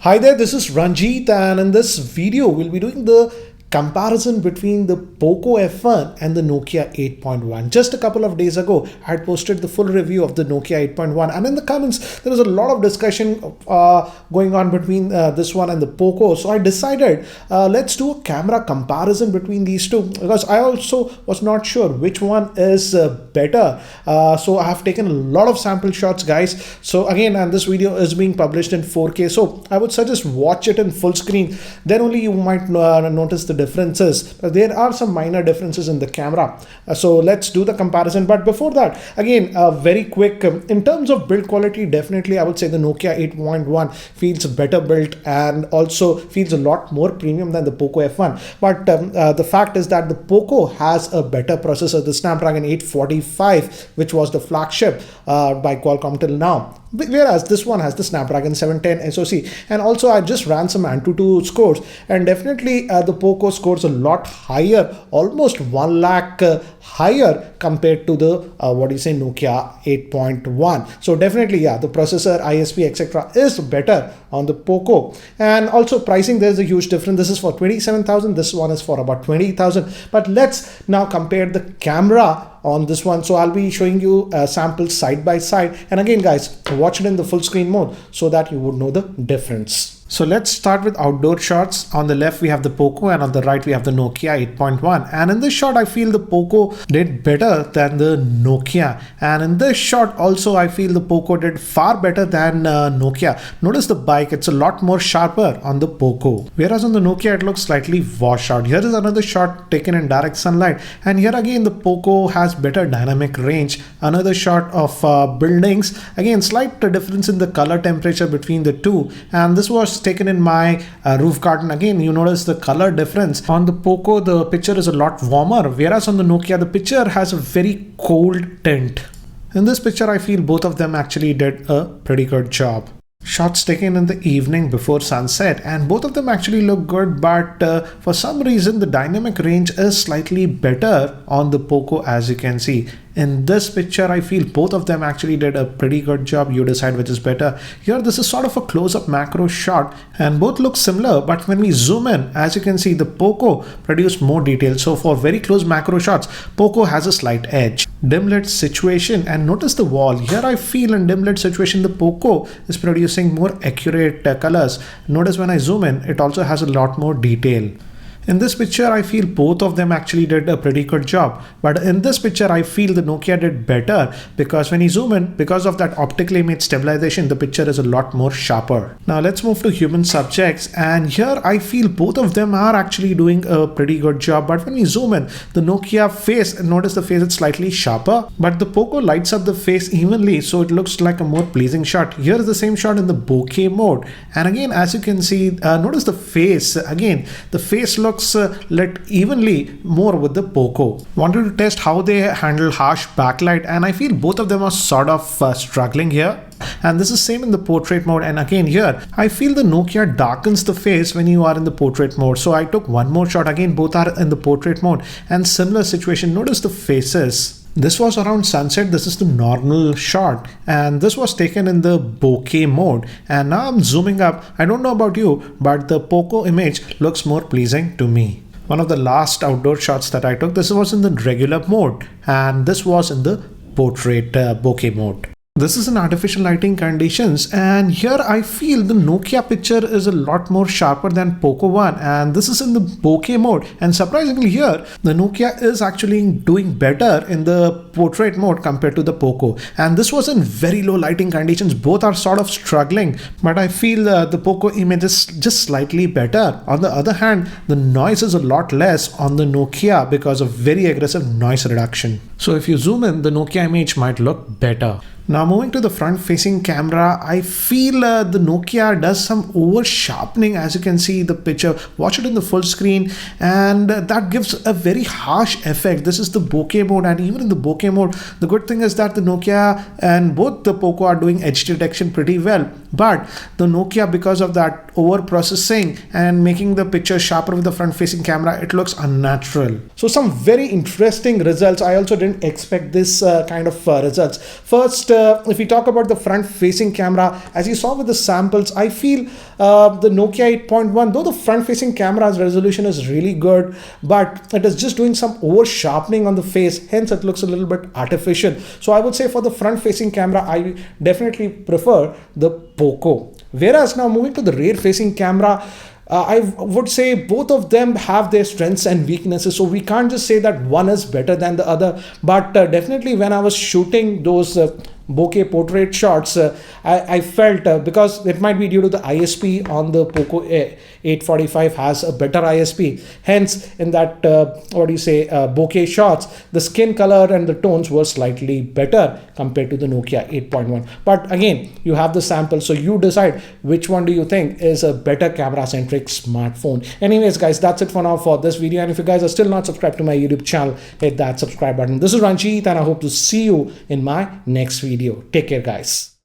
Hi there, this is Ranjit, and in this video we'll be doing the comparison between the Poco F1 and the Nokia 8.1. Just a couple of days ago, I had posted the full review of the Nokia 8.1, and in the comments there was a lot of discussion going on between this one and the Poco. So I decided let's do a camera comparison between these two, because I also was not sure which one is better. So I have taken a lot of sample shots, guys. So again, and this video is being published in 4K, so I would suggest watch it in full screen. Then only you might notice the differences. There are some minor differences in the camera. So let's do the comparison. But before that, again, very quick, in terms of build quality, definitely I would say the Nokia 8.1 feels better built and also feels a lot more premium than the Poco F1. But the fact is that the Poco has a better processor, the Snapdragon 845, which was the flagship by Qualcomm till now. Whereas this one has the Snapdragon 710 SoC. And also I just ran some AnTuTu scores, and definitely the Poco scores a lot higher, almost 1 lakh higher compared to the Nokia 8.1. So definitely, yeah, the processor, ISP, etc. is better on the Poco. And also pricing, there's a huge difference. This is for 27,000, this one is for about 20,000. But let's now compare the camera on this one. So I'll be showing you samples side by side, and again guys, watch it in the full screen mode so that you would know the difference. So let's start with outdoor shots. On the left we have the Poco, and on the right we have the Nokia 8.1. And in this shot I feel the Poco did better than the Nokia, and in this shot also I feel the Poco did far better than Nokia. Notice the bike, it's a lot more sharper on the Poco, whereas on the Nokia it looks slightly washed out. Here is another shot taken in direct sunlight, and here again the Poco has better dynamic range. Another shot of buildings, again slight difference in the color temperature between the two, and this was taken in my roof garden. Again, you notice the color difference. On the Poco the picture is a lot warmer, whereas on the Nokia the picture has a very cold tint. In this picture I feel both of them actually did a pretty good job. Shots taken in the evening before sunset, and both of them actually look good, but for some reason the dynamic range is slightly better on the Poco, as you can see. In this picture I feel both of them actually did a pretty good job. You decide which is better. Here this is sort of a close-up macro shot, and both look similar, but when we zoom in, as you can see, the Poco produced more detail. So for very close macro shots, Poco has a slight edge. Dim lit situation, and notice the wall. Here I feel in dim lit situation the Poco is producing more accurate colors. Notice when I zoom in, it also has a lot more detail. In this picture, I feel both of them actually did a pretty good job. But in this picture, I feel the Nokia did better, because when you zoom in, because of that optically made stabilization, the picture is a lot more sharper. Now let's move to human subjects. And here I feel both of them are actually doing a pretty good job. But when we zoom in, the Nokia face, notice the face is slightly sharper, but the Poco lights up the face evenly, so it looks like a more pleasing shot. Here is the same shot in the bokeh mode. And again, as you can see, notice the face. Again, the face looks lit evenly more with the Poco. Wanted to test how they handle harsh backlight, and I feel both of them are sort of struggling here. And this is same in the portrait mode, and again here I feel the Nokia darkens the face when you are in the portrait mode. So I took one more shot, again both are in the portrait mode, and similar situation. Notice the faces. This was around sunset. This is the normal shot, and this was taken in the bokeh mode. And now I'm zooming up. I don't know about you, but the Poco image looks more pleasing to me. One of the last outdoor shots that I took, this was in the regular mode, and this was in the portrait bokeh mode. This is in artificial lighting conditions, and here I feel the Nokia picture is a lot more sharper than Poco one, and this is in the bokeh mode. And surprisingly here, the Nokia is actually doing better in the portrait mode compared to the Poco. And this was in very low lighting conditions. Both are sort of struggling, but I feel the Poco image is just slightly better. On the other hand, the noise is a lot less on the Nokia because of very aggressive noise reduction. So if you zoom in, the Nokia image might look better. Now moving to the front facing camera, I feel the Nokia does some over sharpening. As you can see the picture, watch it in the full screen, and that gives a very harsh effect. This is the bokeh mode, and even in the bokeh mode, the good thing is that the Nokia and both the Poco are doing edge detection pretty well. But the Nokia, because of that over processing and making the picture sharper with the front facing camera, it looks unnatural. So some very interesting results. I also didn't expect this kind of results. First, if we talk about the front facing camera, as you saw with the samples, I feel the Nokia 8.1, though the front facing camera's resolution is really good, but it is just doing some over sharpening on the face, hence it looks a little bit artificial. So I would say for the front facing camera, I definitely prefer the Poco. Whereas now moving to the rear facing camera, I would say both of them have their strengths and weaknesses, so we can't just say that one is better than the other. But definitely when I was shooting those bokeh portrait shots, I felt because it might be due to the ISP on the Poco 845 has a better ISP, hence in that bokeh shots, the skin color and the tones were slightly better compared to the Nokia 8.1. But again, you have the sample, so you decide which one do you think is a better camera centric smartphone. Anyways guys, that's it for now for this video, and if you guys are still not subscribed to my YouTube channel, hit that subscribe button. This is Ranjit and I hope to see you in my next video. Take care guys.